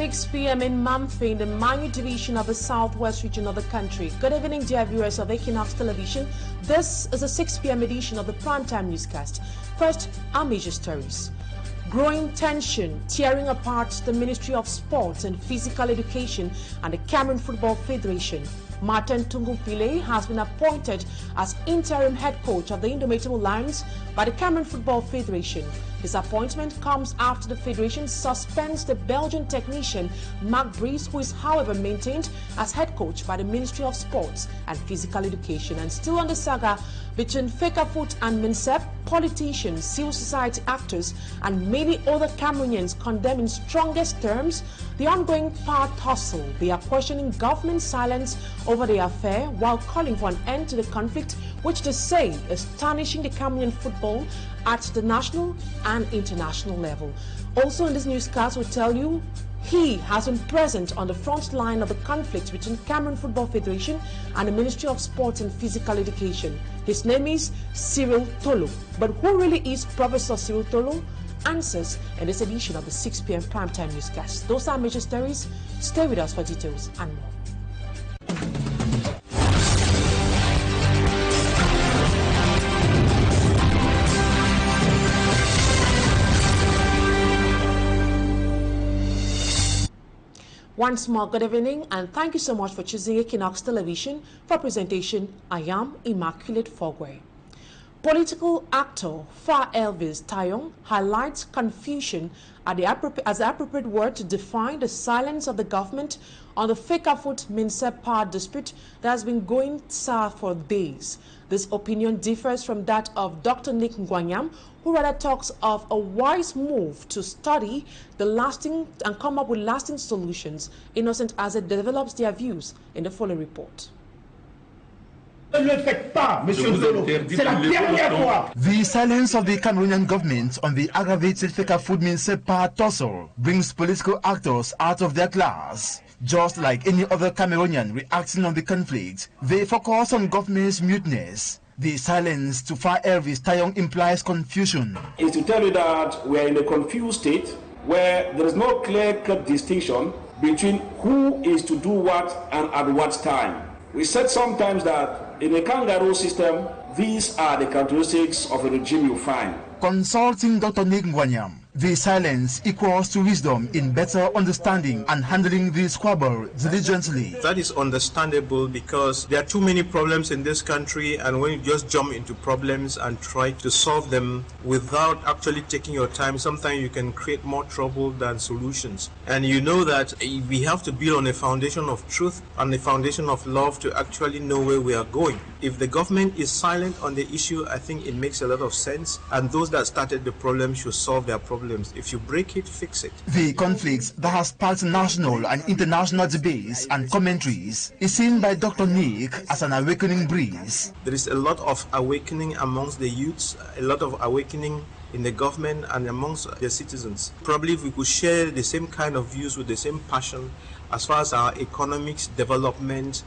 6 p.m. in Mamfe in the minor division of the southwest region of the country. Good evening, dear viewers of Equinoxe television. This is a 6 p.m. edition of the primetime newscast. First, our major stories. Growing tension tearing apart the Ministry of Sports and Physical Education and the Cameroon Football Federation. Martin Tungufile has been appointed as interim head coach of the Indomitable Lions by the Cameroon Football Federation. His appointment comes after the federation suspends the Belgian technician Marc Brice, who is however maintained as head coach by the Ministry of Sports and Physical Education. And still on the saga between FECAFOOT and MINSEP, politicians, civil society actors and many other Cameroonians condemn in strongest terms the ongoing power tussle. They are questioning government silence over the affair while calling for an end to the conflict, which they say is tarnishing the Cameroonian football at the national and international level. Also in this newscast, we'll tell you he has been present on the front line of the conflict between Cameroon Football Federation and the Ministry of Sports and Physical Education. His name is Cyrille Tollo. But who really is Professor Cyrille Tollo? Answers in this edition of the 6 p.m. primetime newscast. Those are major stories. Stay with us for details and more. Once more, good evening, and thank you so much for choosing Equinoxe Television for presentation. I am Immaculate Fogwe. Political actor Fa Elvis Tayong highlights confusion as the appropriate word to define the silence of the government on the FECAFOOT MINSEP power dispute that has been going sour for days. This opinion differs from that of Dr. Nick Ngwanyam, who rather talks of a wise move to study the lasting and come up with lasting solutions, Innocent as it develops their views in the following report. The silence of the Cameroonian government on the aggravated FECAFOOT MINSEP power tussle brings political actors out of their class. Just like any other Cameroonian reacting on the conflict, they focus on government's muteness. The silence to Fa Elvis Tayong implies confusion. Is to tell you that we are in a confused state where there is no clear-cut distinction between who is to do what and at what time. We said sometimes that in a kangaroo system, these are the characteristics of a regime you find. Consulting Dr. Nick Ngwanyam, the silence equals to wisdom in better understanding and handling the squabble diligently. That is understandable because there are too many problems in this country, and when you just jump into problems and try to solve them without actually taking your time, sometimes you can create more trouble than solutions. And you know that we have to build on a foundation of truth and a foundation of love to actually know where we are going. If the government is silent on the issue, I think it makes a lot of sense, and those that started the problem should solve their problems. If you break it, fix it. The conflict that has sparked national and international debates and commentaries is seen by Dr. Nick as an awakening breeze. There is a lot of awakening amongst the youths, a lot of awakening in the government and amongst the citizens. Probably if we could share the same kind of views with the same passion as far as our economics, development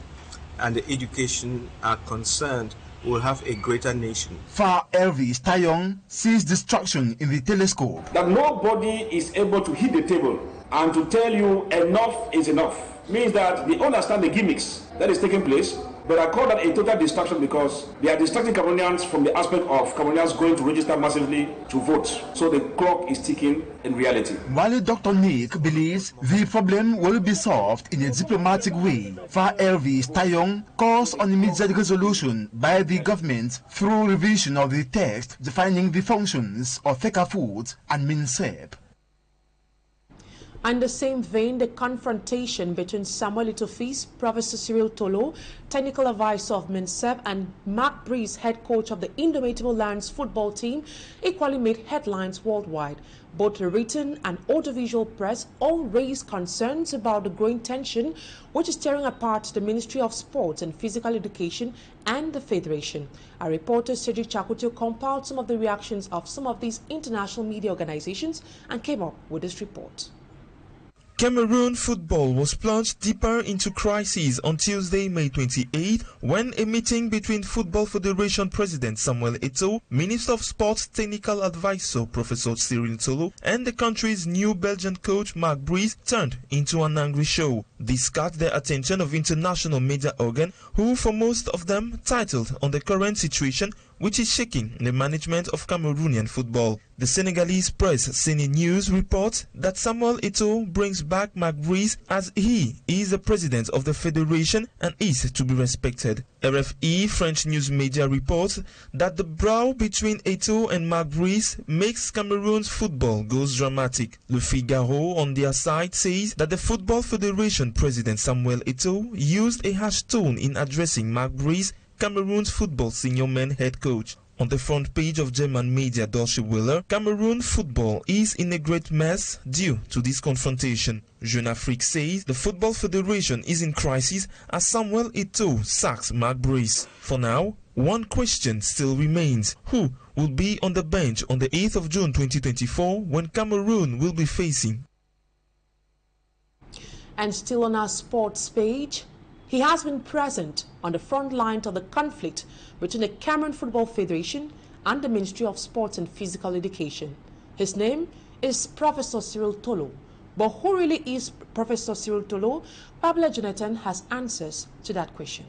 and the education are concerned, will have a greater nation. Fa Elvis Tayong sees destruction in the telescope. That nobody is able to hit the table and to tell you enough is enough means that they understand the gimmicks that is taking place, but I call that a total distraction because they are distracting Cameroonians from the aspect of Cameroonians going to register massively to vote. So the clock is ticking in reality. While Dr. Nick believes the problem will be solved in a diplomatic way, Fa Elvis Tayong calls on immediate resolution by the government through revision of the text defining the functions of FECAFOOT and MINSEP. In the same vein, the confrontation between Samuel Itofis, Professor Cyrille Tollo, technical advisor of MINSEP, and Marc Brice, head coach of the Indomitable Lions football team, equally made headlines worldwide. Both the written and audiovisual press all raised concerns about the growing tension which is tearing apart the Ministry of Sports and Physical Education and the Federation. Our reporter Cedric Chakutio compiled some of the reactions of some of these international media organizations and came up with this report. Cameroon football was plunged deeper into crisis on Tuesday, May 28, when a meeting between Football Federation President Samuel Eto'o, Minister of Sports Technical Advisor Professor Cyrille Tollo, and the country's new Belgian coach Marc Brice turned into an angry show. This caught the attention of international media organs, who for most of them titled on the current situation which is shaking the management of Cameroonian football. The Senegalese press Sene News reports that Samuel Eto'o brings back Marc Brice as he is the president of the federation and is to be respected. RFE French news media reports that the brawl between Eto'o and Marc Brice makes Cameroon's football goes dramatic. Le Figaro on their side says that the Football Federation president Samuel Eto'o used a harsh tone in addressing Marc Brice, Cameroon's football senior man head coach. On the front page of German media Deutsche Welle, Cameroon football is in a great mess due to this confrontation. Jeune Afrique says the Football Federation is in crisis as Samuel Eto'o sacks Marc Brice. For now, one question still remains. Who will be on the bench on the 8th of June 2024 when Cameroon will be facing? And still on our sports page, he has been present on the front line of the conflict between the Cameroon Football Federation and the Ministry of Sports and Physical Education. His name is Professor Cyrille Tollo. But who really is Professor Cyrille Tollo? Pablo Jonathan has answers to that question.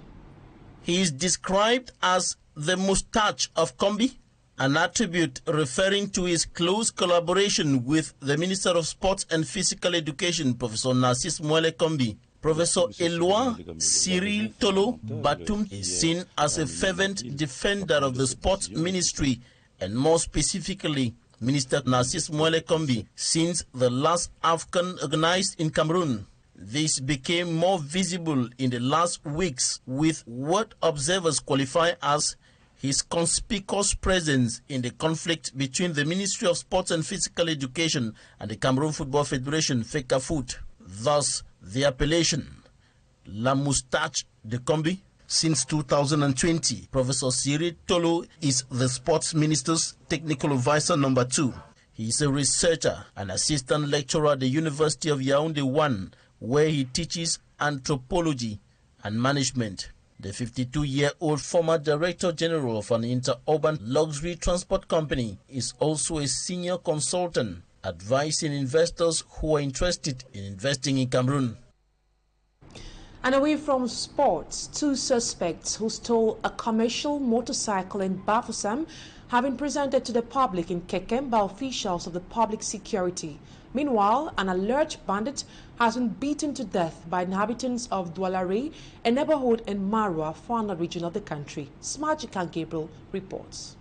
He is described as the moustache of Kombi, an attribute referring to his close collaboration with the Minister of Sports and Physical Education, Professor Narcisse Moelle Kombi. Professor Eloi Cyrille Tollo Batum is seen as a fervent defender of the sports ministry and more specifically Minister Narcisse Moelle Kombi since the last AFCON organized in Cameroon. This became more visible in the last weeks with what observers qualify as his conspicuous presence in the conflict between the Ministry of Sports and Physical Education and the Cameroon Football Federation, FECAFOOT. Thus, the appellation, La Moustache de Kombi. Since 2020, Professor Cyrille Tollo is the Sports Minister's Technical Advisor number 2. He is a researcher and assistant lecturer at the University of Yaoundé 1, where he teaches anthropology and management. The 52-year-old former Director General of an interurban luxury transport company is also a senior consultant advising investors who are interested in investing in Cameroon. And away from sports, 2 suspects who stole a commercial motorcycle in Bafoussam have been presented to the public in Kekem by officials of the public security. Meanwhile, an alleged bandit has been beaten to death by inhabitants of Doualare, a neighborhood in Marwa, Fana region of the country. Smajikan Gabriel reports.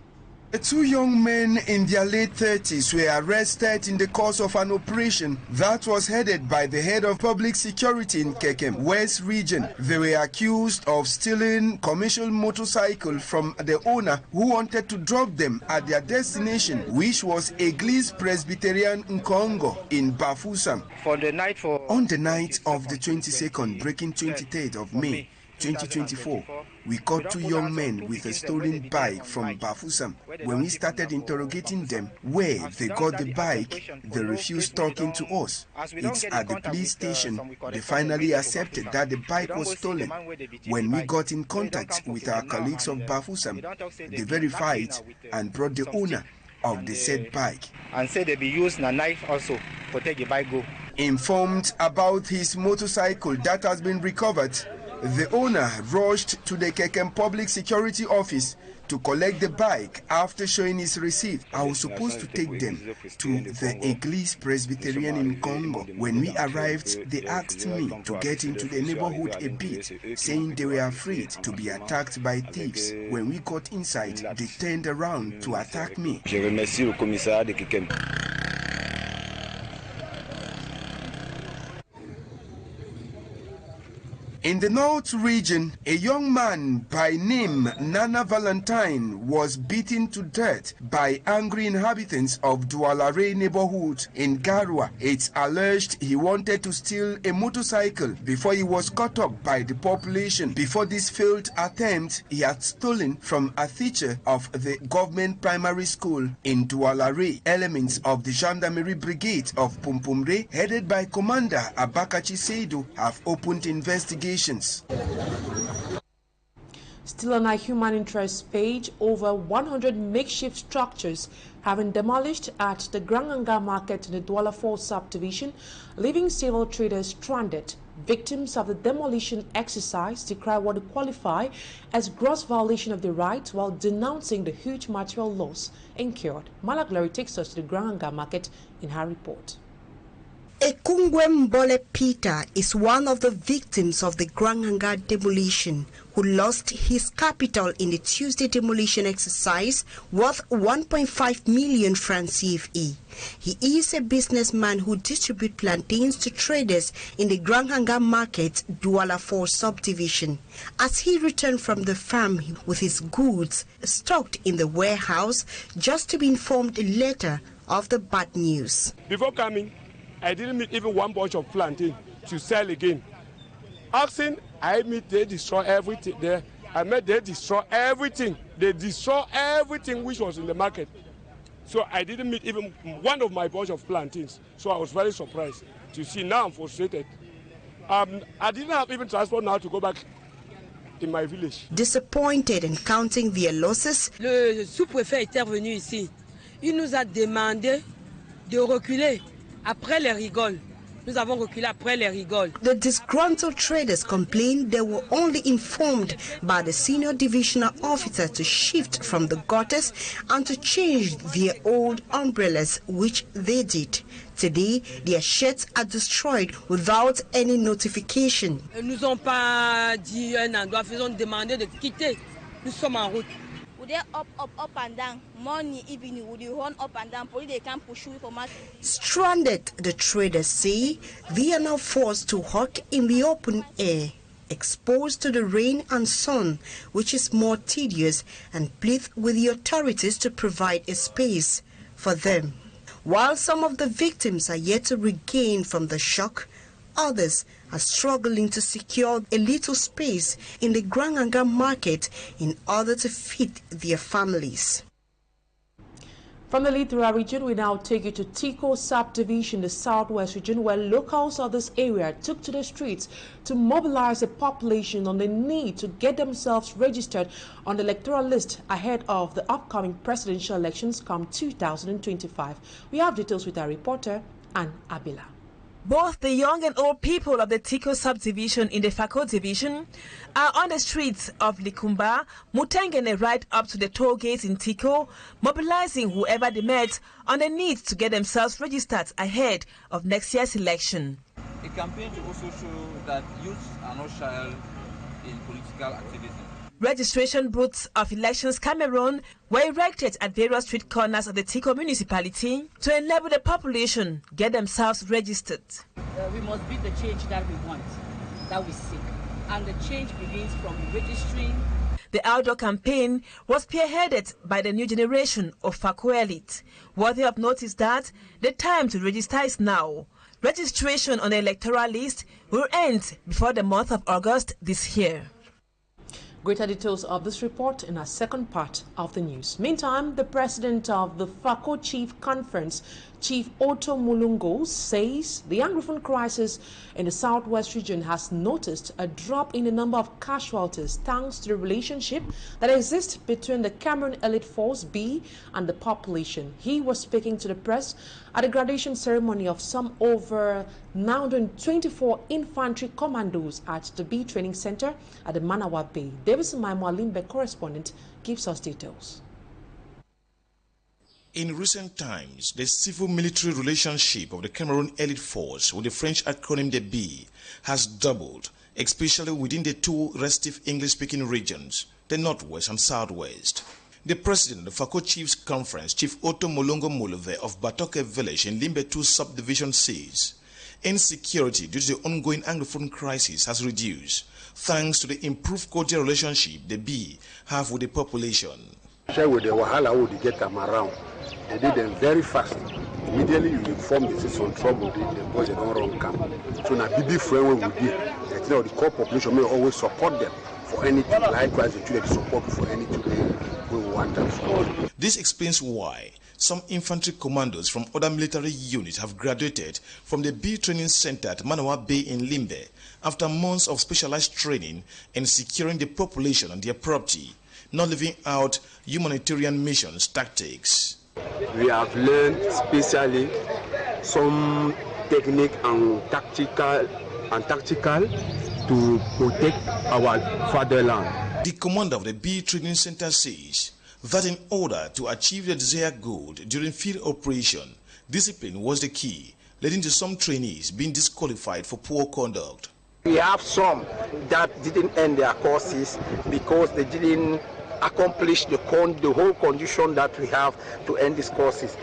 The 2 young men in their late 30s were arrested in the course of an operation that was headed by the head of public security in Kekem West region. They were accused of stealing commercial motorcycle from the owner who wanted to drop them at their destination, which was Église Presbyterian Nkongo in Bafoussam. On the night of the 22nd, breaking 23rd of May 2024, we caught 2 young men with a stolen bike from Bafoussam. When we started interrogating them where they got the bike, they refused talking to us. It's at the police station they finally accepted that the bike was stolen. When we got in contact with our colleagues of Bafoussam, they verified and brought the owner of the said bike. And said they be using a knife also to take the bike go. Informed about his motorcycle that has been recovered, the owner rushed to the Kekem Public Security Office to collect the bike after showing his receipt. I was supposed to take them to the Église Presbyterian in Congo. When we arrived, they asked me to get into the neighborhood a bit, saying they were afraid to be attacked by thieves. When we got inside, they turned around to attack me. Je remercie le commissariat de Kekem. In the North region, a young man by name Nana Valentine was beaten to death by angry inhabitants of Dualare neighborhood in Garwa. It's alleged he wanted to steal a motorcycle before he was caught up by the population. Before this failed attempt, he had stolen from a teacher of the government primary school in Dualare. Elements of the Gendarmerie Brigade of Pumpumre, headed by Commander Abakachi Seidu, have opened investigations. Still on our human interest page, over 100 makeshift structures have been demolished at the Granganga market in the Douala 4 subdivision, leaving several traders stranded. Victims of the demolition exercise decry what they qualify as gross violation of their rights while denouncing the huge material loss incurred. Malaglary takes us to the Granganga market in her report. Ekungwe Mbole Peter is one of the victims of the Granganga demolition who lost his capital in the Tuesday demolition exercise worth 1.5 million francs CFA. He is a businessman who distributes plantains to traders in the Granganga market, Douala 4 subdivision. As he returned from the farm with his goods stocked in the warehouse, just to be informed later of the bad news. Before coming, I didn't meet even one bunch of plantain to sell again. Asking, I meet they destroy everything there. I met they destroy everything. They destroy everything which was in the market. So I didn't meet even one of my bunch of plantains. So I was very surprised to see. Now I'm frustrated. I didn't have even transport now to go back in my village. Disappointed in counting their losses, le sous-préfet est intervenu ici. Il nous a demandé de reculer. Après les rigoles, nous avons reculé après les rigoles. The disgruntled traders complained they were only informed by the senior divisional officer to shift from the gutters and to change their old umbrellas, which they did. Today, their sheds are destroyed without any notification. Ils nous ont pas dit un endroit, ils ont demandé de quitter. Nous sommes en route. Up and down. Morning, evening, would you run up and down? Police, they can't push you from us. Stranded, the traders say, they are now forced to hawk in the open air, exposed to the rain and sun, which is more tedious, and plead with the authorities to provide a space for them. While some of the victims are yet to regain from the shock, others are struggling to secure a little space in the Granganga market in order to feed their families. From the Lithura region, we now take you to Tiko subdivision, the southwest region, where locals of this area took to the streets to mobilize the population on the need to get themselves registered on the electoral list ahead of the upcoming presidential elections come 2025. We have details with our reporter, Ann Abila. Both the young and old people of the Tiko subdivision in the FECAFOOT division are on the streets of Likumba, Mutengene right up to the toll gates in Tiko, mobilizing whoever they met on the need to get themselves registered ahead of next year's election. A campaign to also show that youths are not shy in political activism. Registration booths of Elections Cameroon were erected at various street corners of the Tiko municipality to enable the population get themselves registered. We must be the change that we want, that we seek, and the change begins from registering. The outdoor campaign was spearheaded by the new generation of FECAFOOT elite. Worthy of note is that the time to register is now. Registration on the electoral list will end before the month of August this year. Greater details of this report in our second part of the news. Meantime, the president of the FECAFOOT Chief Conference, Chief Otto Mulungo, says the Anglophone crisis in the southwest region has noticed a drop in the number of casualties thanks to the relationship that exists between the Cameroon Elite Force B and the population. He was speaking to the press at the graduation ceremony of some over 924 infantry commandos at the B Training Center at the Manawa Bay. Davison Maimwa Limbe correspondent gives us details. In recent times, the civil-military relationship of the Cameroon Elite Force with the French acronym the B has doubled, especially within the two restive English-speaking regions, the Northwest and Southwest. The president of the FECAFOOT Chiefs Conference, Chief Otto Molongo Mulove of Batoke Village in Limbe 2 Subdivision says Insecurity due to the ongoing Anglophone crisis has reduced, thanks to the improved cordial relationship the Bee have with the population. Share with the Wahala would get them around. They did them very fast. Immediately you inform the citizens trouble, the boys they don't run camp. So now BB friend we would be. I think the core population may always support them for anything. Likewise, the children support for anything we want them to. This explains why some infantry commandos from other military units have graduated from the Bee Training Center at Manawa Bay in Limbe after months of specialized training in securing the population and their property, not leaving out humanitarian missions tactics. We have learned specially some technique and tactical to protect our fatherland. The commander of the Bee Training Center says that in order to achieve the desired goal during field operation, discipline was the key, leading to some trainees being disqualified for poor conduct. We have some that didn't end their courses because they didn't accomplish the whole condition that we have to end these courses.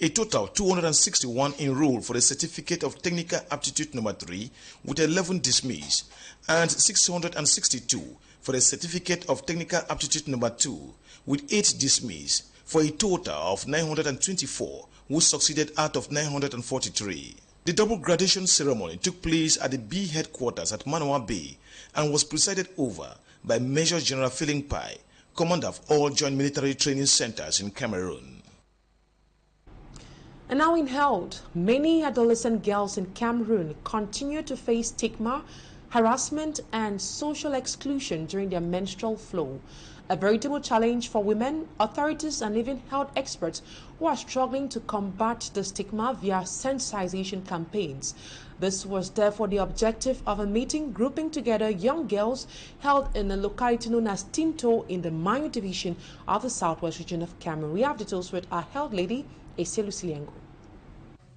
A total 261 enrolled for the Certificate of Technical Aptitude number 3 with 11 dismissed, and 662 for the Certificate of Technical Aptitude number 2 with 8 dismissed, for a total of 924 who succeeded out of 943. The double graduation ceremony took place at the Bee headquarters at Manawa Bay and was presided over by Major General Philingpai, commander of all joint military training centers in Cameroon. And now in health, many adolescent girls in Cameroon continue to face stigma, harassment and social exclusion during their menstrual flow. A veritable challenge for women, authorities and even health experts who are struggling to combat the stigma via sensitization campaigns. This was therefore the objective of a meeting grouping together young girls held in a locality known as Tinto in the Mayo division of the southwest region of Cameroon. We have details with our health lady, Cyrille.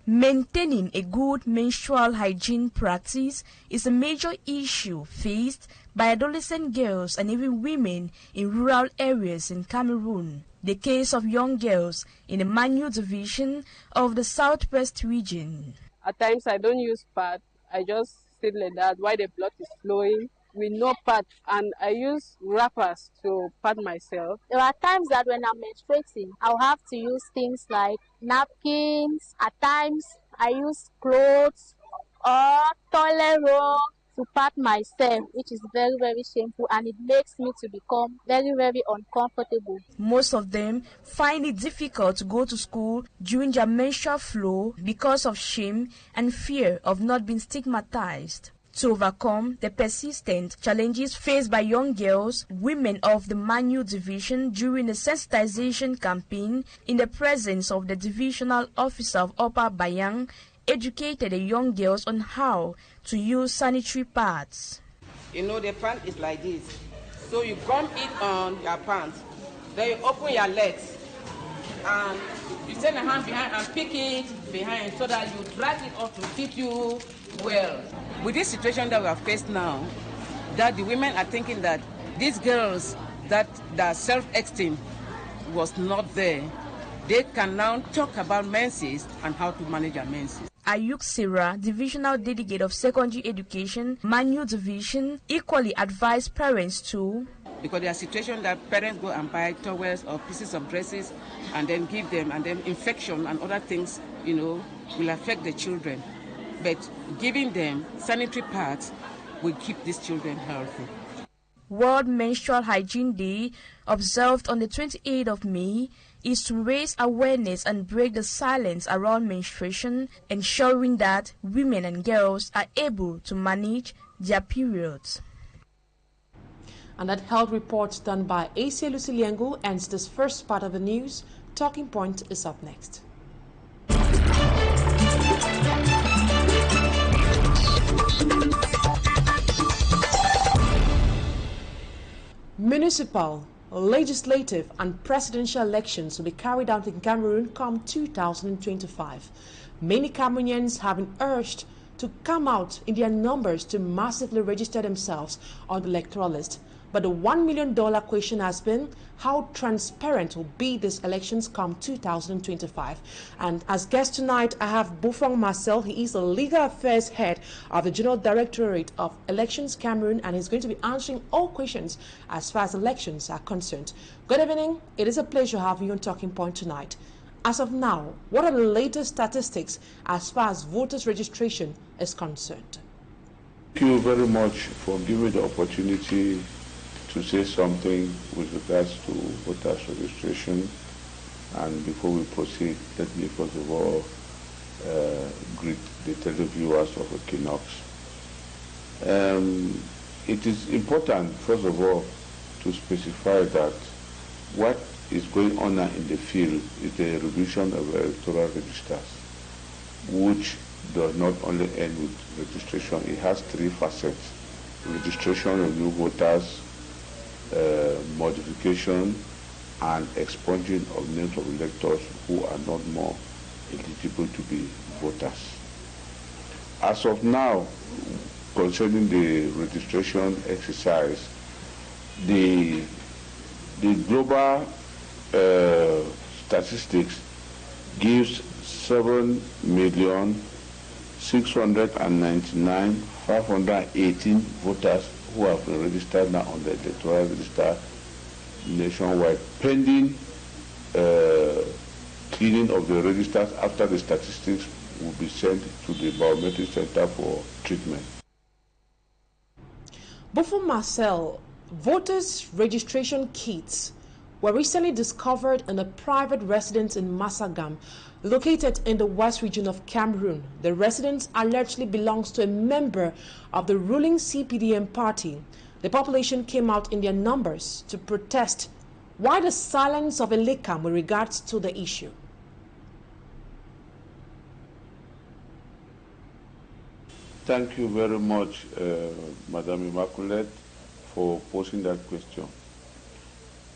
Maintaining a good menstrual hygiene practice is a major issue faced by adolescent girls and even women in rural areas in Cameroon. The case of young girls in the Mayo division of the southwest region. At times I don't use pad, I just sit like that while the blood is flowing with no pad, and I use wrappers to pad myself. There are times that when I'm menstruating, I'll have to use things like napkins. At times I use clothes or toilet roll to pad myself, which is very, very shameful, and it makes me to become very, very uncomfortable. Most of them find it difficult to go to school during their menstrual flow because of shame and fear of not being stigmatized. To overcome the persistent challenges faced by young girls, women of the Mayo division during the sensitization campaign in the presence of the divisional officer of Upper Bayang educated the young girls on how to use sanitary pads. You know, the pant is like this. So you gum it on your pants, then you open your legs, and you send a hand behind and pick it behind so that you drag it up to fit you well. With this situation that we have faced now, that the women are thinking that these girls that their self-esteem was not there, they can now talk about menses and how to manage their menses. Ayuk Sira, Divisional Delegate of Secondary Education, Mayo Division, equally advised parents to, because there are situations that parents go and buy towels or pieces of dresses and then give them, and then infection and other things, you know, will affect the children. But giving them sanitary pads will keep these children healthy. World Menstrual Hygiene Day, observed on the 28th of May, is to raise awareness and break the silence around menstruation, ensuring that women and girls are able to manage their periods. And that health report done by Cyrille ends this first part of the news. Talking Point is up next. Municipal, legislative and presidential elections will be carried out in Cameroon come 2025. Many Cameroonians have been urged to come out in their numbers to massively register themselves on the electoral list. But the $1 million question has been, how transparent will be these elections come 2025? And as guest tonight, I have Bufang Marcel. He is the Legal Affairs Head of the General Directorate of Elections Cameroon, and he's going to be answering all questions as far as elections are concerned. Good evening. It is a pleasure having you on Talking Point tonight. As of now, what are the latest statistics as far as voters registration is concerned? Thank you very much for giving me the opportunity to say something with regards to voters registration. And before we proceed, let me first of all greet the televiewers of Equinoxe. It is important, first of all, to specify that what is going on now in the field is the revision of electoral registers, which does not only end with registration. It has three facets: registration of new voters, modification, and expunging of names of electors who are not more eligible to be voters. As of now, concerning the registration exercise, the global statistics gives 7,699,518 voters who have been registered now on the electoral register nationwide, pending cleaning of the registers after the statistics will be sent to the biometric center for treatment. Before Marcel, voters' registration kits were recently discovered in a private residence in Masagam, located in the west region of Cameroon. The residence allegedly belongs to a member of the ruling CPDM party. The population came out in their numbers to protest. Why the silence of Elecam with regards to the issue? Thank you very much, Madam Immaculate, for posing that question.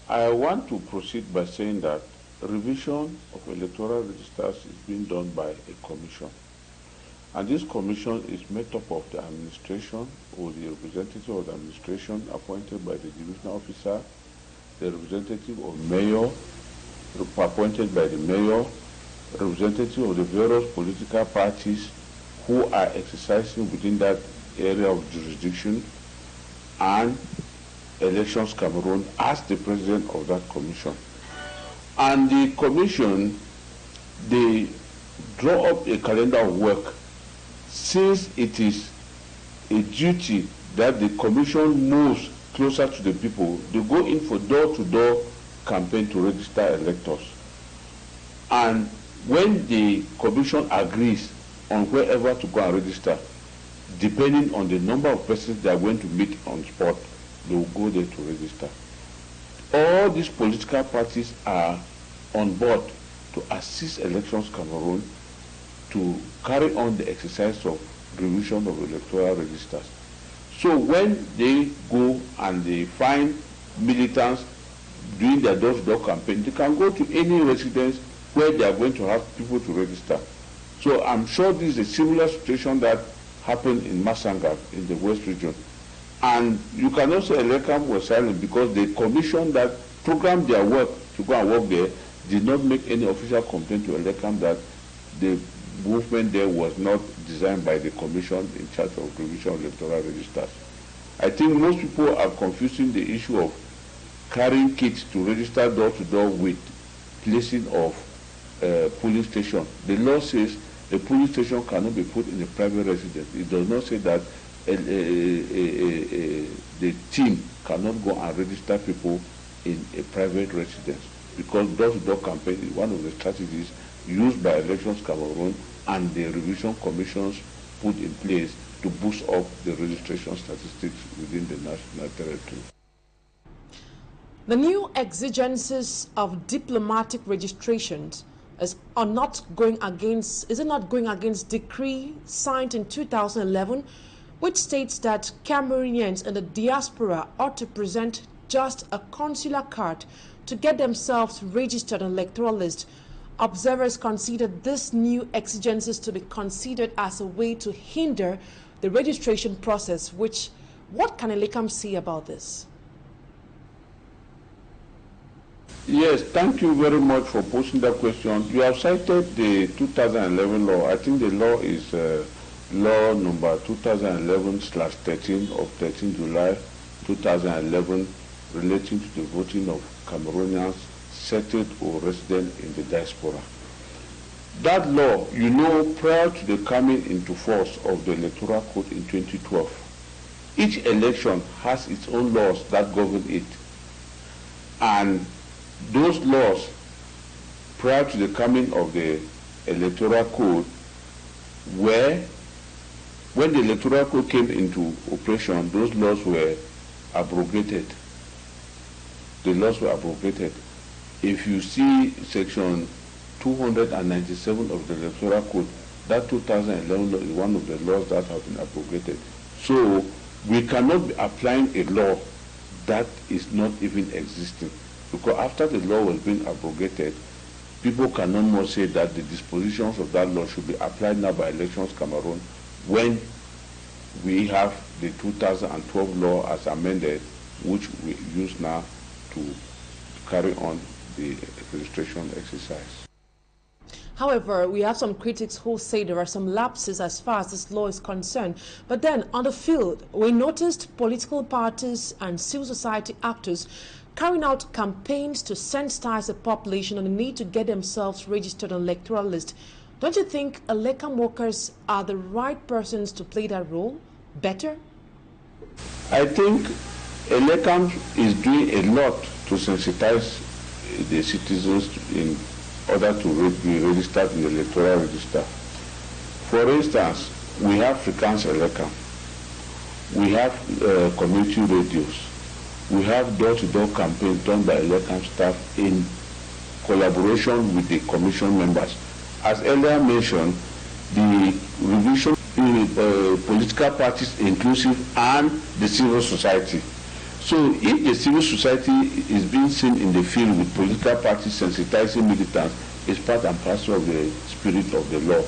I want to proceed by saying that revision of electoral registers is being done by a commission. And this commission is made up of the administration or the representative of the administration appointed by the divisional officer, the representative of mayor, appointed by the mayor, representative of the various political parties who are exercising within that area of jurisdiction, and Elections Cameroon as the president of that commission. And the commission, they draw up a calendar of work, since it is a duty that the commission moves closer to the people. They go in for door-to-door campaign to register electors. And when the commission agrees on wherever to go and register, depending on the number of persons they are going to meet on spot, they will go there to register. All these political parties are on board to assist Elections Cameroon to carry on the exercise of revision of electoral registers. So when they go and they find militants doing their door-to-door campaign, they can go to any residence where they are going to have people to register. So I'm sure this is a similar situation that happened in Masanga in the West region. And you can also say Elecam was silent because the commission that programmed their work to go and work there did not make any official complaint to Elecam that the movement there was not designed by the commission in charge of revision of electoral registers. I think most people are confusing the issue of carrying kits to register door-to-door with placing of polling station. The law says a polling station cannot be put in a private residence. It does not say that the team cannot go and register people in a private residence, because door-to-door campaign is one of the strategies used by Elections Cameroon and the revision commissions put in place to boost up the registration statistics within the national territory. The new exigencies of diplomatic registrations is it not going against decree signed in 2011, which states that Cameroonians in the diaspora ought to present just a consular card to get themselves registered on the electoral list? Observers considered this new exigencies to be considered as a way to hinder the registration process. What can Elecam say about this? Yes, thank you very much for posing that question. You have cited the 2011 law. I think the law is law number 2011/13 of 13 July 2011 relating to the voting of Cameroonians settled or resident in the diaspora. That law, you know, prior to the coming into force of the Electoral Code in 2012, each election has its own laws that govern it. And those laws, prior to the coming of the Electoral Code, were, when the Electoral Code came into operation, those laws were abrogated. The laws were abrogated. If you see section 297 of the Electoral Code, that 2011 law is one of the laws that have been abrogated. So we cannot be applying a law that is not even existing. Because after the law was being abrogated, people cannot more say that the dispositions of that law should be applied now by Elections Cameroon when we have the 2012 law as amended, which we use now to carry on the registration exercise. However, we have some critics who say there are some lapses as far as this law is concerned. But then on the field, we noticed political parties and civil society actors carrying out campaigns to sensitize the population on the need to get themselves registered on the electoral list. Don't you think Elecam workers are the right persons to play that role better? I think Elecam is doing a lot to sensitize the citizens in order to be registered in the electoral register. For instance, we have frequency Elecam, we have community radios, we have door-to-door campaigns done by Elecam staff in collaboration with the commission members. As earlier mentioned, the revision in political parties inclusive and the civil society. So if the civil society is being seen in the field with political parties sensitizing militants, it's part and parcel of the spirit of the law.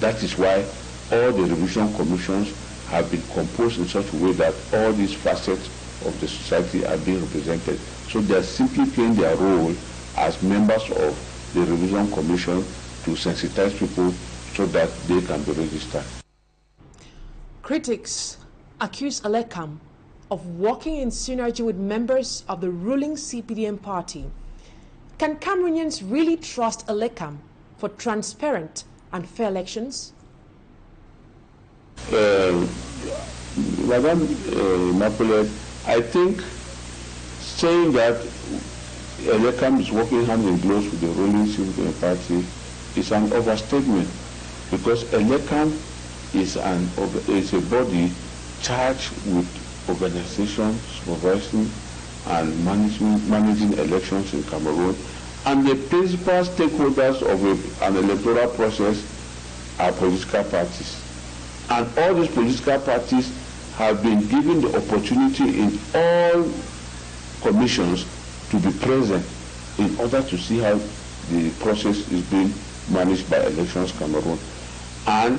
That is why all the revision commissions have been composed in such a way that all these facets of the society are being represented. So they are simply playing their role as members of the revision commission to sensitize people so that they can be registered. Critics accuse Elecam of working in synergy with members of the ruling CPDM party. Can Cameroonians really trust Elecam for transparent and fair elections? Madam Immaculate, I think saying that Elecam is working hand in glove with the ruling CPDM party is an overstatement, because Elecam is a body charged with organization, supervising and managing elections in Cameroon, and the principal stakeholders of an electoral process are political parties. And all these political parties have been given the opportunity in all commissions to be present in order to see how the process is being managed by Elections Cameroon. And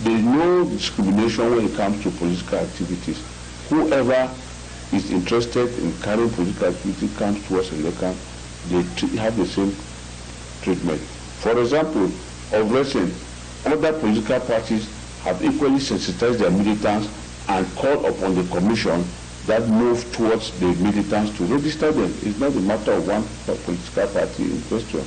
there is no discrimination when it comes to political activities. Whoever is interested in carrying political activity comes towards Elecam, they have the same treatment. For example, of recent, other political parties have equally sensitized their militants and called upon the commission that move towards the militants to register them. It's not a matter of one political party in question.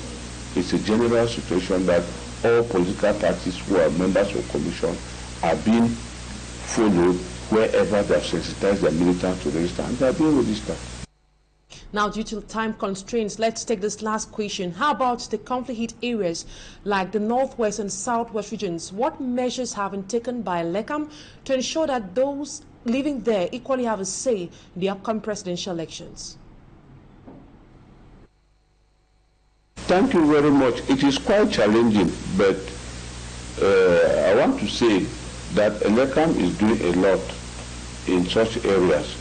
It's a general situation that all political parties who are members of the commission are being followed wherever they have sensitized their militants to register, and they are being registered. Now, due to time constraints, let's take this last question. How about the conflict hit areas like the northwest and southwest regions? What measures have been taken by Elecam to ensure that those living there equally have a say in the upcoming presidential elections? Thank you very much. It is quite challenging, but I want to say that Elecam is doing a lot in such areas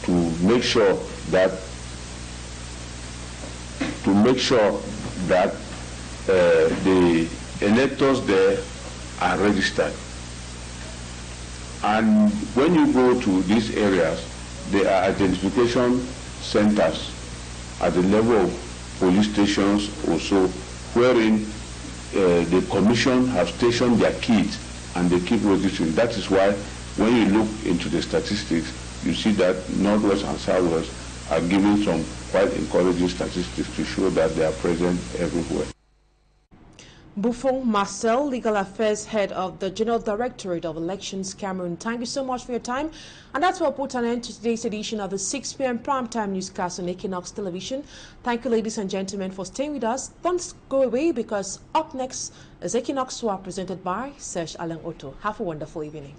to make sure that the electors there are registered. And when you go to these areas, there are identification centers at the level of police stations also, wherein the commission have stationed their kids and they keep registering. That is why when you look into the statistics, you see that Northwest and Southwest are giving some quite encouraging statistics to show that they are present everywhere. Buffon Marcel, Legal Affairs Head of the General Directorate of Elections, Cameroon. Thank you so much for your time. And that's what put an end to today's edition of the 6 p.m. primetime newscast on Equinoxe Television. Thank you, ladies and gentlemen, for staying with us. Don't go away, because up next is Equinoxe, presented by Serge Alain Otto. Have a wonderful evening.